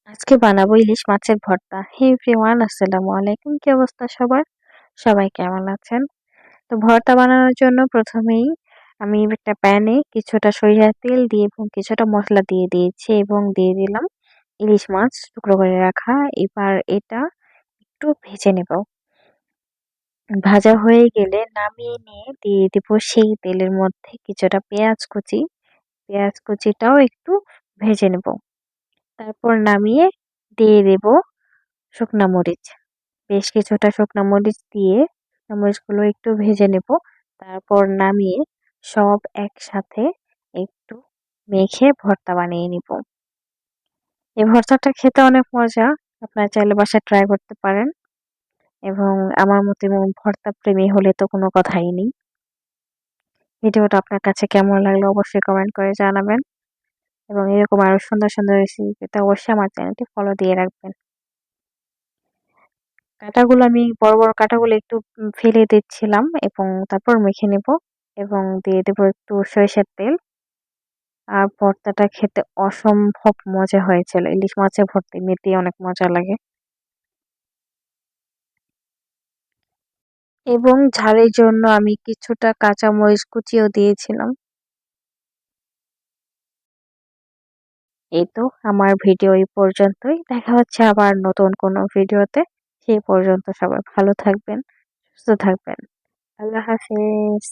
আজকে বানাবো ইলিশ মাছের ভর্তা। হে এভরিওয়ান, আসসালামু আলাইকুম। কি অবস্থা সবার? সবাই কেমন আছেন? তো ভর্তা বানানোর জন্য প্রথমেই আমি একটা প্যানে কিছুটা সরিষার তেল দিয়ে এবং কিছুটা মশলা দিয়ে দিয়েছি এবং দিয়ে দিলাম ইলিশ মাছ টুকরো করে রাখা। এবার এটা একটু ভেজে নেব। ভাজা হয়ে গেলে নামিয়ে নিয়ে দিয়ে দিব সেই তেলের মধ্যে কিছুটা পেঁয়াজ কুচি। পেঁয়াজ কুচিটাও একটু ভেজে নেব। তারপর নামিয়ে দিয়ে দেব শুকনা মরিচ। বেশ কিছুটা শুকনা মরিচ দিয়ে মরিচগুলো একটু ভেজে নেব। তারপর নামিয়ে সব একসাথে একটু মেখে ভর্তা বানিয়ে নিব। এই ভর্তাটা খেতে অনেক মজা। আপনারা চাইলে বাসায় ট্রাই করতে পারেন এবং আমার মতে ভর্তা প্রেমী হলে তো কোনো কথাই নেই। ভিডিওটা আপনার কাছে কেমন লাগলো অবশ্যই কমেন্ট করে জানাবেন এবং এরকম আরো সুন্দর সুন্দর রেসিপি পেতে অবশ্যই আমার চ্যানেলটি ফলো দিয়ে রাখবেন। কাঁটাগুলো আমি বড় বড় কাঁটাগুলো একটু ফেলে দিচ্ছিলাম এবং তারপর মেখে নেব এবং দিয়ে দেবো একটু সরিষার তেল। আর ভর্তাটা খেতে অসম্ভব মজা হয়েছিল। ইলিশ মাছের ভর্তা এমনিতেই অনেক মজা লাগে এবং ঝালের জন্য আমি কিছুটা কাঁচা মরিচ কুচিও দিয়েছিলাম। এই তো আমার ভিডিও এই পর্যন্তই। দেখা হচ্ছে আবার নতুন কোনো ভিডিওতে। সেই পর্যন্ত সবাই ভালো থাকবেন, সুস্থ থাকবেন। আল্লাহ হাফেজ।